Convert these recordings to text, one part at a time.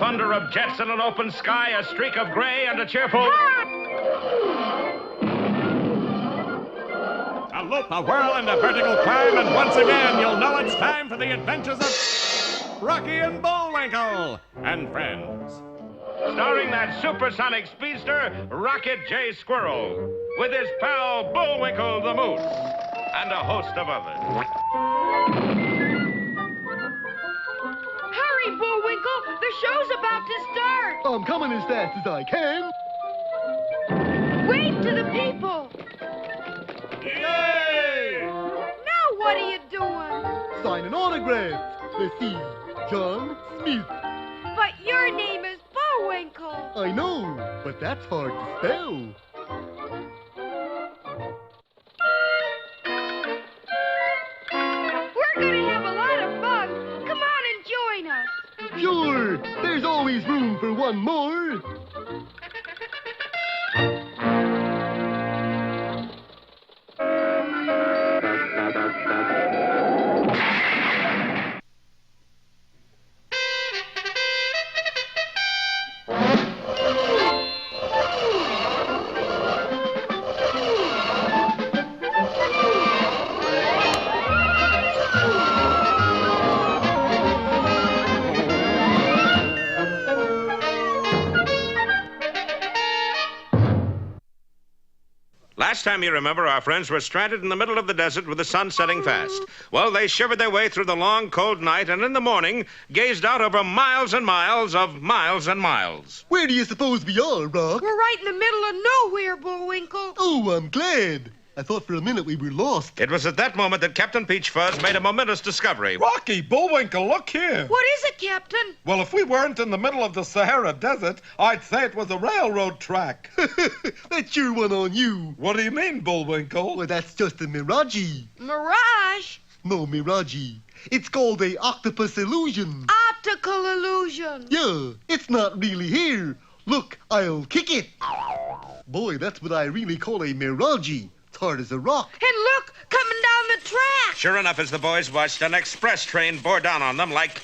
thunder of jets in an open sky, a streak of gray, and a cheerful... A loop, a whirl, and a vertical climb, and once again you'll know it's time for the adventures of Rocky and Bullwinkle and friends. Starring that supersonic speedster, Rocket J. Squirrel, with his pal Bullwinkle the Moose, and a host of others. Hurry, Bullwinkle! The show's about to start! I'm coming as fast as I can. Wave to the people! Yay! Now what are you doing? Signing autographs. Let's see. John Smith. But your name is Bullwinkle. I know, but that's hard to spell. We're gonna have a lot of fun. Come on and join us. Sure, there's always room for one more. Last time you remember, our friends were stranded in the middle of the desert with the sun setting fast. Well, they shivered their way through the long, cold night, and in the morning, gazed out over miles and miles of miles and miles. Where do you suppose we are, Rock? We're right in the middle of nowhere, Bullwinkle. Oh, I'm glad. I thought for a minute we were lost. It was at that moment that Captain Peach Fuzz made a momentous discovery. Rocky, Bullwinkle, look here. What is it, Captain? Well, if we weren't in the middle of the Sahara Desert, I'd say it was a railroad track. That's sure one on you. What do you mean, Bullwinkle? Well, that's just a mirage. Mirage? No, mirage. It's called a octopus illusion. Optical illusion. Yeah, it's not really here. Look, I'll kick it. Boy, that's what I really call a mirage. It's hard as a rock. And look, coming down the track. Sure enough, as the boys watched, an express train bore down on them like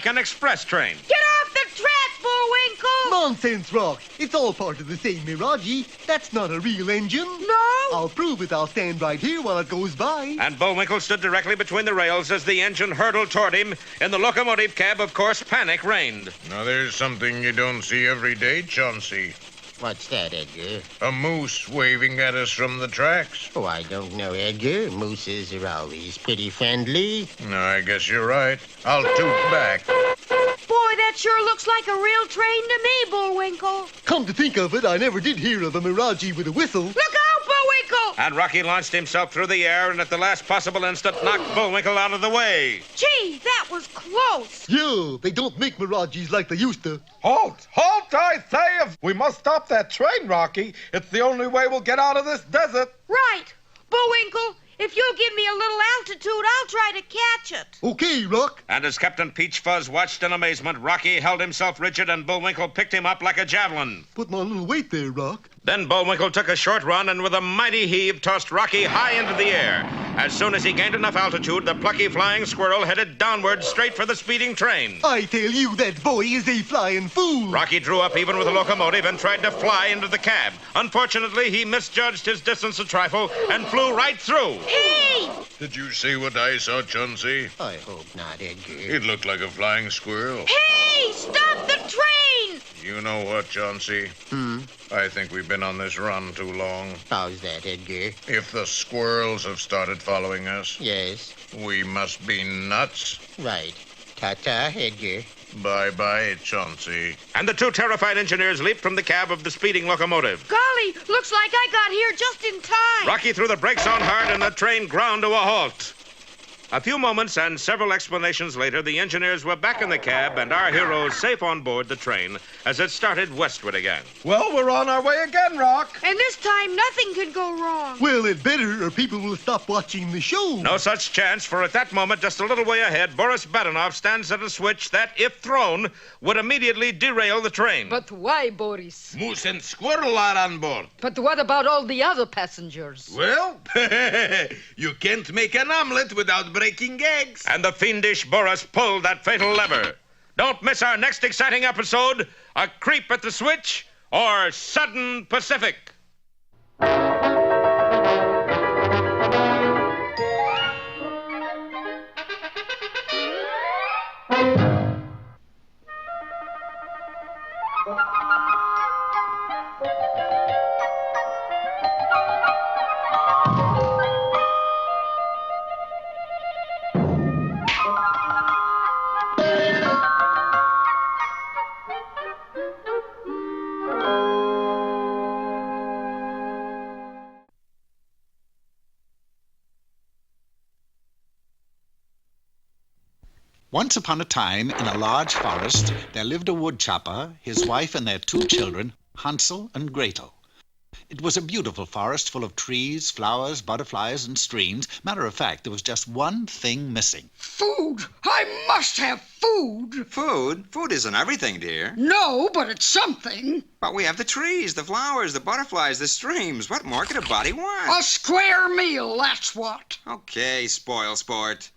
an express train. Get off the track, Bullwinkle. Nonsense, Rock. It's all part of the same mirage. That's not a real engine. No? I'll prove it. I'll stand right here while it goes by. And Bullwinkle stood directly between the rails as the engine hurtled toward him. In the locomotive cab, of course, panic reigned. Now, there's something you don't see every day, Chauncey. What's that, Edgar? A moose waving at us from the tracks. Oh, I don't know, Edgar. Mooses are always pretty friendly. No, I guess you're right. I'll toot back. Boy, that sure looks like a real train to me, Bullwinkle. Come to think of it, I never did hear of a mirage with a whistle. Look out, Bullwinkle! And Rocky launched himself through the air and at the last possible instant knocked Bullwinkle out of the way. Gee, that was close. Yeah, they don't make mirages like they used to. Halt! Halt, I say! We must stop that train, Rocky. It's the only way we'll get out of this desert. Right. Bullwinkle, if you'll give me a little altitude, I'll try to catch it. Okay, Rock. And as Captain Peach Fuzz watched in amazement, Rocky held himself rigid and Bullwinkle picked him up like a javelin. Putting on a little weight there, Rock. Then Bullwinkle took a short run and with a mighty heave tossed Rocky high into the air. As soon as he gained enough altitude, the plucky flying squirrel headed downward straight for the speeding train. I tell you, that boy is a flying fool. Rocky drew up even with the locomotive and tried to fly into the cab. Unfortunately, he misjudged his distance a trifle and flew right through. Hey! Did you see what I saw, Chauncey? I hope not, Edgar. It looked like a flying squirrel. Hey! Stop the train! You know what, Chauncey? I think we've been on this run too long. How's that, Edgar? If the squirrels have started following us, Yes. we must be nuts. Right. Ta-ta, Edgar. Bye-bye, Chauncey. And the two terrified engineers leaped from the cab of the speeding locomotive. Golly, looks like I got here just in time. Rocky threw the brakes on hard and the train ground to a halt. A few moments and several explanations later, the engineers were back in the cab and our heroes safe on board the train as it started westward again. Well, we're on our way again, Rock. And this time, nothing could go wrong. Well, it better, or people will stop watching the show. No such chance, for at that moment, just a little way ahead, Boris Badenov stands at a switch that, if thrown, would immediately derail the train. But why, Boris? Moose and squirrel are on board. But what about all the other passengers? Well, you can't make an omelet without breaking eggs. And the fiendish Boris pulled that fatal lever. Don't miss our next exciting episode, A Creep at the Switch or Sudden Pacific. Once upon a time, in a large forest, there lived a woodchopper, his wife, and their 2 children, Hansel and Gretel. It was a beautiful forest full of trees, flowers, butterflies, and streams. Matter of fact, there was just one thing missing. Food! I must have food! Food? Food isn't everything, dear. No, but it's something. But we have the trees, the flowers, the butterflies, the streams. What more could a body want? A square meal, that's what. Okay, spoil sport.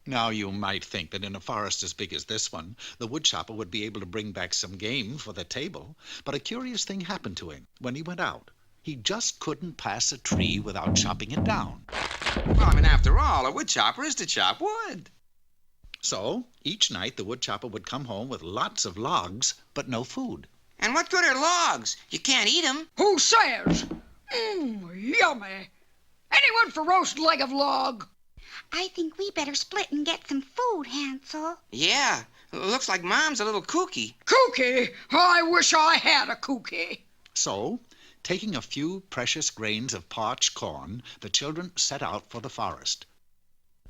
Now, you might think that in a forest as big as this one, the woodchopper would be able to bring back some game for the table. But a curious thing happened to him when he went out. He just couldn't pass a tree without chopping it down. Well, after all, a woodchopper is to chop wood. So, each night the woodchopper would come home with lots of logs, but no food. And what good are logs? You can't eat them. Who says? Yummy. Anyone for roast leg of log? I think we better split and get some food, Hansel. Yeah, looks like Mom's a little kooky. Kooky? I wish I had a kooky. So, taking a few precious grains of parched corn, the children set out for the forest.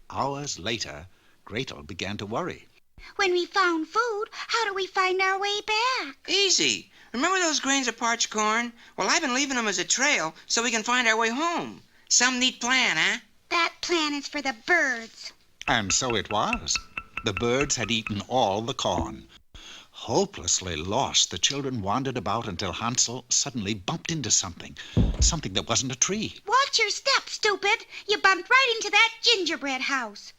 Hours later, Gretel began to worry. When we found food, how do we find our way back? Easy. Remember those grains of parched corn? Well, I've been leaving them as a trail so we can find our way home. Some neat plan, huh? That plan is for the birds. And so it was. The birds had eaten all the corn. Hopelessly lost, the children wandered about until Hansel suddenly bumped into something that wasn't a tree. Watch your step, stupid. You bumped right into that gingerbread house.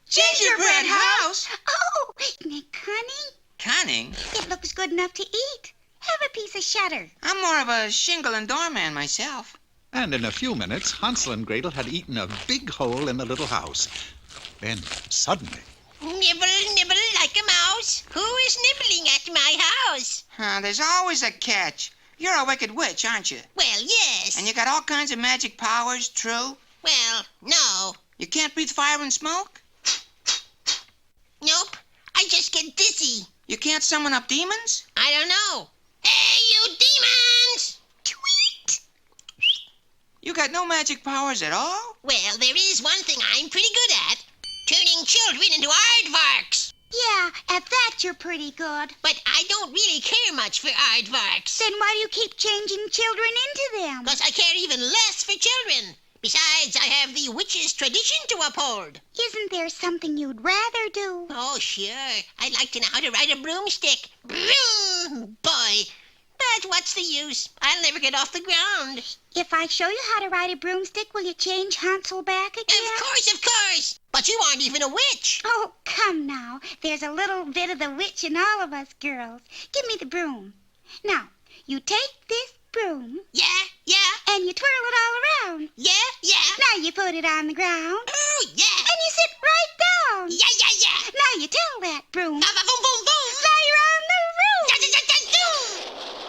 Gingerbread house? Oh, isn't it cunning? Cunning? It looks good enough to eat. Have a piece of shutter. I'm more of a shingle and doorman myself. And in a few minutes, Hansel and Gretel had eaten a big hole in the little house. Then, suddenly... Nibble, nibble like a mouse. Who is nibbling at my house? There's always a catch. You're a wicked witch, aren't you? Well, yes. And you got all kinds of magic powers, true? Well, no. You can't breathe fire and smoke? Nope. I just get dizzy. You can't summon up demons? I don't know. Hey, you demons! Tweet! You got no magic powers at all? Well, there is one thing I'm pretty good at. Turning children into aardvarks. Yeah, at that you're pretty good. But I don't really care much for aardvarks. Then why do you keep changing children into them? Because I care even less for children. Besides, I have the witch's tradition to uphold. Isn't there something you'd rather do? Oh, sure. I'd like to know how to ride a broomstick. Broom, boy. But what's the use? I'll never get off the ground. If I show you how to ride a broomstick, will you change Hansel back again? Of course. But you aren't even a witch. Oh, come now. There's a little bit of the witch in all of us girls. Give me the broom. Now, you take this broom. Yeah. And you twirl it all around. Yeah. Now you put it on the ground. Oh, yeah. And you sit right down. Yeah. Now you tell that broom. Boom, boom, boom, boom. Now you're on the roof.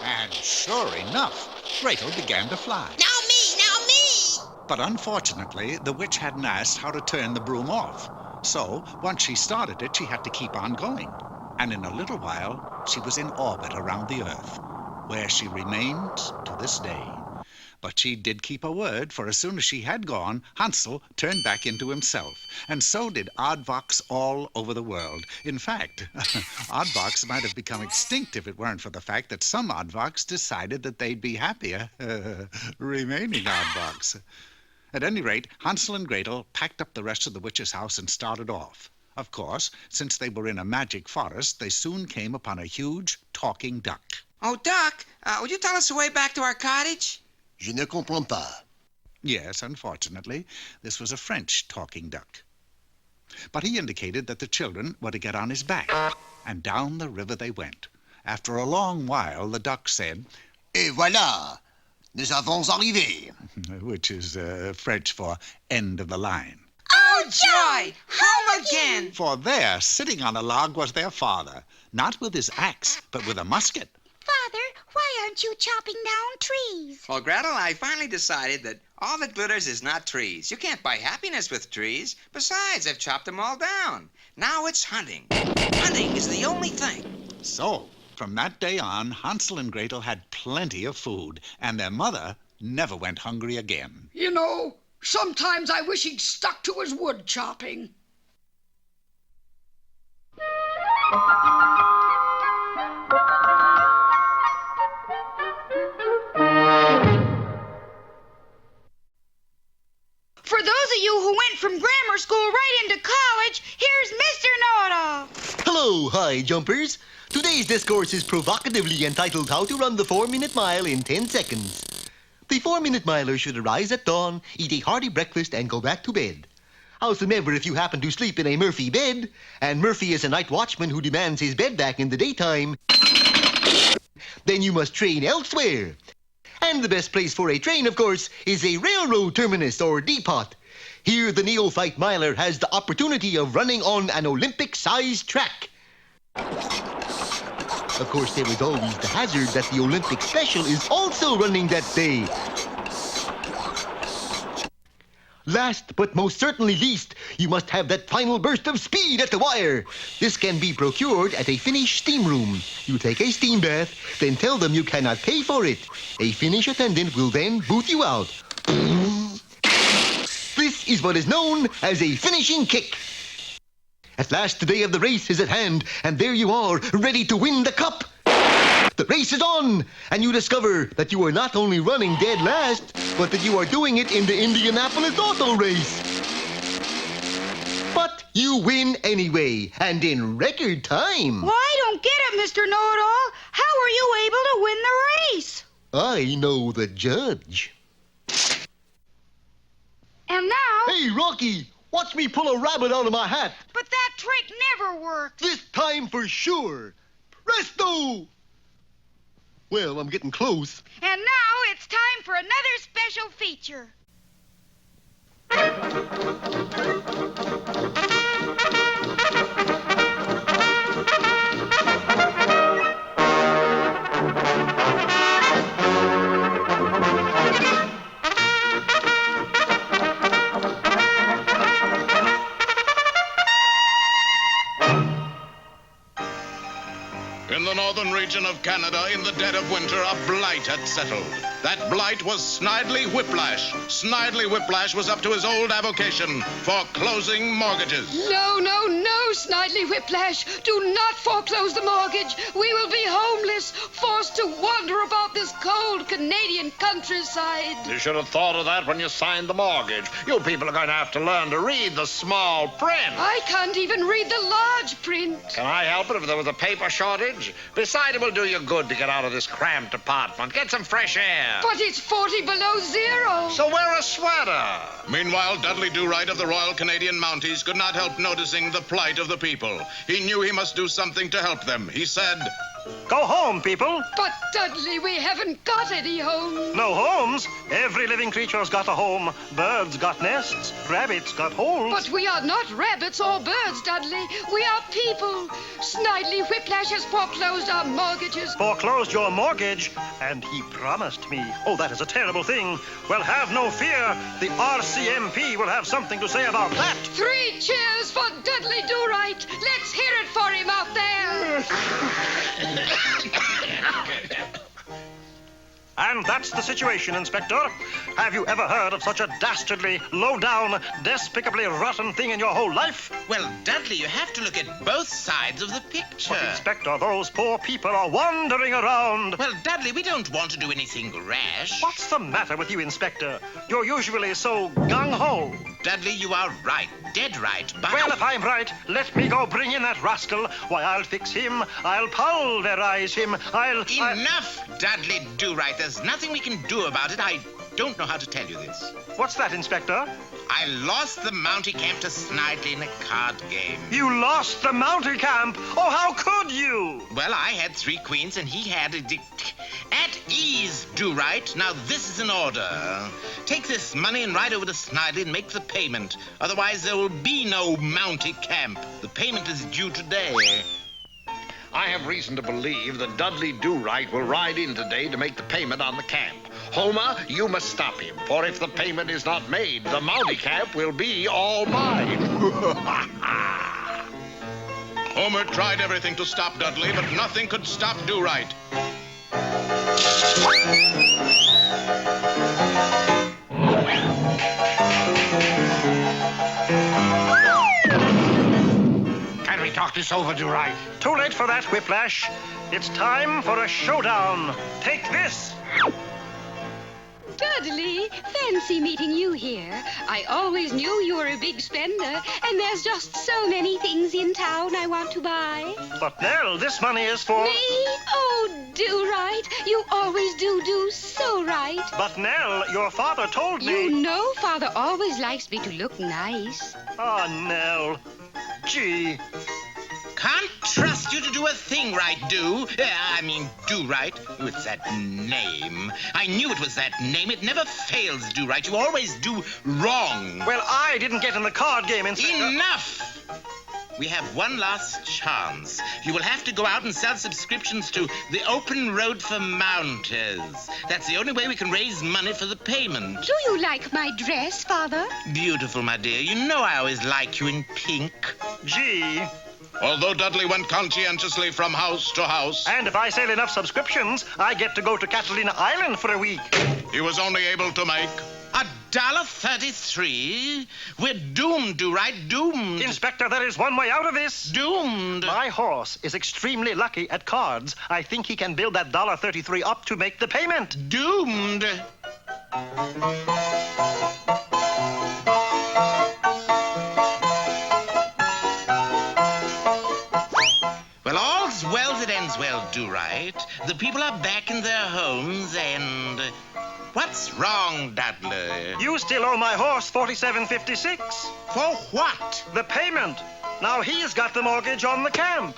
And sure enough, Gretel began to fly. Now me. But unfortunately, the witch hadn't asked how to turn the broom off. So, once she started it, she had to keep on going. And in a little while, she was in orbit around the Earth, where she remained to this day. But she did keep her word, for as soon as she had gone, Hansel turned back into himself. And so did aardvarks all over the world. In fact, aardvarks might have become extinct if it weren't for the fact that some aardvarks decided that they'd be happier remaining aardvarks. At any rate, Hansel and Gretel packed up the rest of the witch's house and started off. Of course, since they were in a magic forest, they soon came upon a huge talking duck. Oh, Duck, would you tell us the way back to our cottage? Je ne comprends pas. Yes, unfortunately, this was a French talking duck. But he indicated that the children were to get on his back, and down the river they went. After a long while, the duck said, Et voilà, nous avons arrivé. which is French for end of the line. Oh, joy! Home again! For there, sitting on a log, was their father, not with his axe, but with a musket. Father, why aren't you chopping down trees? Well, Gretel, I finally decided that all that glitters is not trees. You can't buy happiness with trees. Besides, I've chopped them all down. Now it's hunting. Hunting is the only thing. So, from that day on, Hansel and Gretel had plenty of food, and their mother never went hungry again. You know, sometimes I wish he'd stuck to his wood chopping. For those of you who went from grammar school right into college, here's Mr. Know-It-All. Hello, hi, jumpers. Today's discourse is provocatively entitled How to Run the 4-Minute Mile in 10 Seconds. The 4-minute miler should arise at dawn, eat a hearty breakfast, and go back to bed. Howsoever, if you happen to sleep in a Murphy bed, and Murphy is a night watchman who demands his bed back in the daytime, then you must train elsewhere. And the best place for a train, of course, is a railroad terminus or depot. Here, the neophyte miler has the opportunity of running on an Olympic-sized track. Of course, there is always the hazard that the Olympic special is also running that day. Last but most certainly least, you must have that final burst of speed at the wire. This can be procured at a Finnish steam room. You take a steam bath, then tell them you cannot pay for it. A Finnish attendant will then boot you out. This is what is known as a finishing kick. At last, the day of the race is at hand, and there you are, ready to win the cup. The race is on, and you discover that you are not only running dead last, but that you are doing it in the Indianapolis auto race. But you win anyway, and in record time. Well, I don't get it, Mr. Know-It-All. How were you able to win the race? I know the judge. And now... Hey, Rocky, watch me pull a rabbit out of my hat. But that trick never worked. This time for sure. Presto! Well, I'm getting close. And now it's time for another special feature. In the northern region of Canada, in the dead of winter, a blight had settled. That blight was Snidely Whiplash. Snidely Whiplash was up to his old avocation, foreclosing mortgages. No, no, no, Snidely Whiplash. Do not foreclose the mortgage. We will be homeless, forced to wander about this cold Canadian countryside. You should have thought of that when you signed the mortgage. You people are going to have to learn to read the small print. I can't even read the large print. Can I help it if there was a paper shortage? Besides, it will do you good to get out of this cramped apartment. Get some fresh air. But it's 40 below zero. So wear a sweater. Meanwhile, Dudley Do-Right of the Royal Canadian Mounties could not help noticing the plight of the people. He knew he must do something to help them. He said, Go home, people. But, Dudley, we haven't got any homes. No homes? Every living creature's got a home. Birds got nests. Rabbits got holes. But we are not rabbits or birds, Dudley. We are people. Snidely Whiplash has foreclosed our mortgages. Foreclosed your mortgage, and he promised me. Oh, that is a terrible thing. Well, have no fear. The RCMP will have something to say about that. 3 cheers for Dudley Do-Right. Let's hear it for him out there. And that's the situation, Inspector. Have you ever heard of such a dastardly, low-down, despicably rotten thing in your whole life? Well, Dudley, you have to look at both sides of the picture. But, Inspector, those poor people are wandering around. Well, Dudley, we don't want to do anything rash. What's the matter with you, Inspector? You're usually so gung-ho. Dudley, you are right. Dead right. But... Well, if I'm right, let me go bring in that rascal. Why, I'll fix him. I'll pulverize him. Enough, Dudley Do-Right. There's nothing we can do about it. I don't know how to tell you this. What's that, Inspector? I lost the Mountie Camp to Snidely in a card game. You lost the Mountie Camp? Oh, how could you? Well, I had 3 queens and he had at ease, do right. Now this is an order. Take this money and ride over to Snidely and make the payment. Otherwise there will be no Mountie Camp. The payment is due today. I have reason to believe that Dudley Do-Right will ride in today to make the payment on the camp. Homer, you must stop him, for if the payment is not made, the Mountie Camp will be all mine. Homer tried everything to stop Dudley, but nothing could stop Do-Right. Can we talk this over, Do-Right? Too late for that, Whiplash. It's time for a showdown. Take this. Dudley, fancy meeting you here. I always knew you were a big spender, and there's just so many things in town I want to buy. But, Nell, this money is for... Me? Oh, do right. You always do so right. But, Nell, your father told me... You know Father always likes me to look nice. Oh, Nell. Gee. Can't trust you to do a thing right, Do-Right. Oh, it's that name. I knew it was that name. It never fails, Do-Right. You always do wrong. Well, I didn't get in the card game, Inspector. Enough! We have one last chance. You will have to go out and sell subscriptions to the Open Road for Mounters. That's the only way we can raise money for the payment. Do you like my dress, Father? Beautiful, my dear. You know I always like you in pink. Gee. Although Dudley went conscientiously from house to house. And if I sell enough subscriptions, I get to go to Catalina Island for a week. He was only able to make $1.33. We're doomed, Do-Right, doomed. Inspector, there is one way out of this. Doomed. My horse is extremely lucky at cards. I think he can build that $1.33 up to make the payment. Doomed. Well, all's well that ends well, Do-Right. The people are back in their homes and... What's wrong, Dudley? You still owe my horse $47.56. For what? The payment. Now he's got the mortgage on the camp.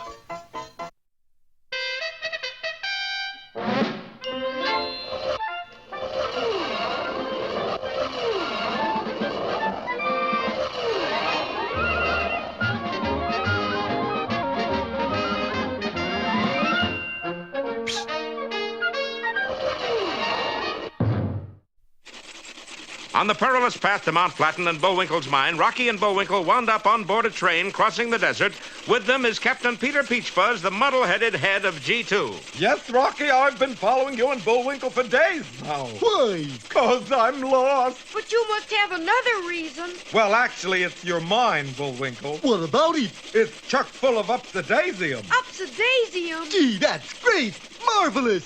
On the perilous path to Mount Flatton and Bullwinkle's mine, Rocky and Bullwinkle wound up on board a train crossing the desert. With them is Captain Peter Peachfuzz, the muddle-headed head of G2. Yes, Rocky, I've been following you and Bullwinkle for days now. Why? 'Cause I'm lost. But you must have another reason. Well, actually, it's your mind, Bullwinkle. What about it? It's chock full of Upsidaisium. Upsidaisium? Gee, that's great. Marvelous.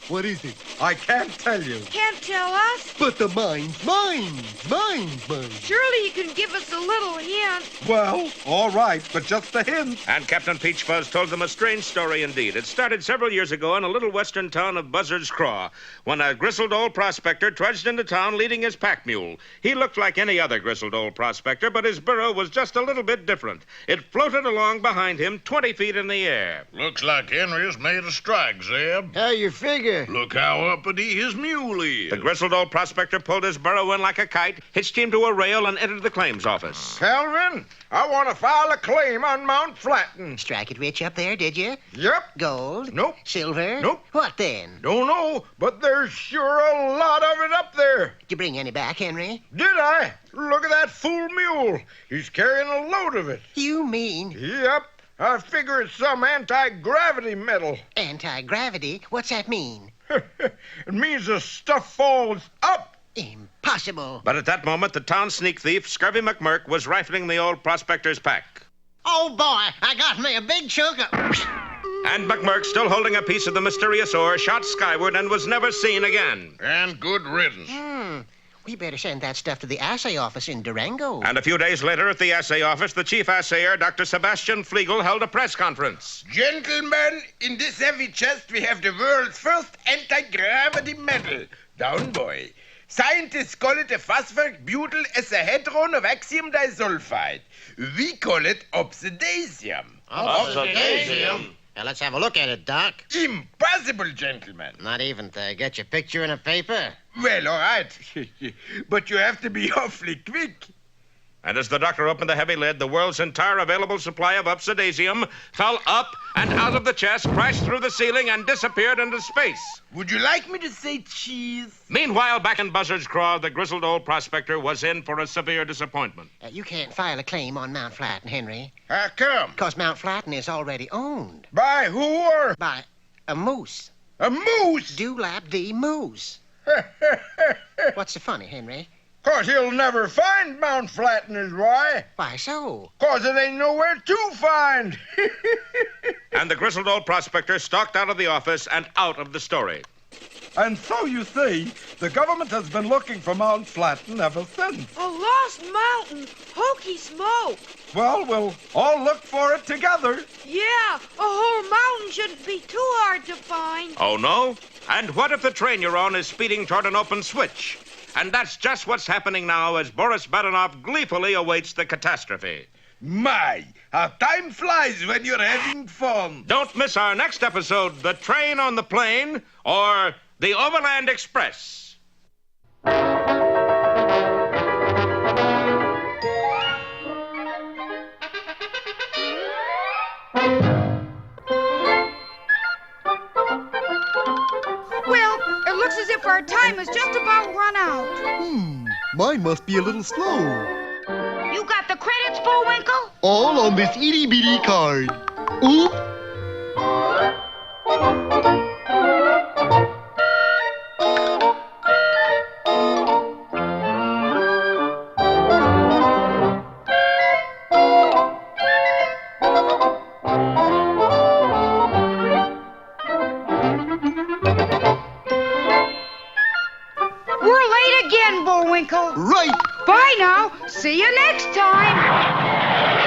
What is it? I can't tell you. Can't tell us? But the mine's mine. Mine. Surely you can give us a little hint. Well, all right, but just a hint. And Captain Peachfuzz told them a strange story indeed. It started several years ago in a little western town of Buzzard's Craw, when a grizzled old prospector trudged into town leading his pack mule. He looked like any other grizzled old prospector, but his burro was just a little bit different. It floated along behind him 20 feet in the air. Looks like Henry's made a strike, Zeb. How you figure? Look how uppity his mule is. The grizzled old prospector pulled his burro in like a kite, hitched him to a rail, and entered the claims office. Calvin, I want to file a claim on Mount Flatton. Strike it rich up there, did you? Yep. Gold? Nope. Silver? Nope. What then? Don't know, but there's sure a lot of it up there. Did you bring any back, Henry? Did I? Look at that fool mule. He's carrying a load of it. You mean? Yep. I figure it's some anti-gravity metal. Anti-gravity? What's that mean? It means the stuff falls up. Impossible. But at that moment, the town sneak thief, Scurvy McMurk, was rifling the old prospector's pack. Oh, boy, I got me a big chunk of... And McMurk, still holding a piece of the mysterious ore, shot skyward and was never seen again. And good riddance. We better send that stuff to the assay office in Durango. And a few days later at the assay office, the chief assayer, Dr. Sebastian Flegel, held a press conference. Gentlemen, in this heavy chest we have the world's first anti-gravity metal. Down, boy. Scientists call it a phosphoric butyl ecahedron of axium disulfide. We call it Upsidaisium. Upsidaisium? Now, let's have a look at it, Doc. Impossible, gentlemen. Not even to get your picture in a paper? Well, all right. But you have to be awfully quick. And as the doctor opened the heavy lid, the world's entire available supply of Upsidaisium fell up and out of the chest, crashed through the ceiling, and disappeared into space. Would you like me to say cheese? Meanwhile, back in Buzzard's Craw, the grizzled old prospector was in for a severe disappointment. You can't file a claim on Mount Flatton, Henry. How come? Because Mount Flatton is already owned. By who or? By a moose. A moose? Dewlap the Moose. What's so funny, Henry? 'Cause he'll never find Mount Flatton, is why. Why so? 'Cause it ain't nowhere to find. And the grizzled old prospector stalked out of the office and out of the story. And so you see, the government has been looking for Mount Flatton ever since. A lost mountain! Hokey smoke! Well, we'll all look for it together. Yeah, a whole mountain shouldn't be too hard to find. Oh, no? And what if the train you're on is speeding toward an open switch? And that's just what's happening now as Boris Badenov gleefully awaits the catastrophe. My, how time flies when you're having fun. Don't miss our next episode, The Train on the Plain, or The Overland Express. Well, it looks as if our time has just about run out. Mine must be a little slow. You got the credits, Bullwinkle? All on this itty-bitty card. Oop! We're late again, Bullwinkle. Right. Bye now. See you next time.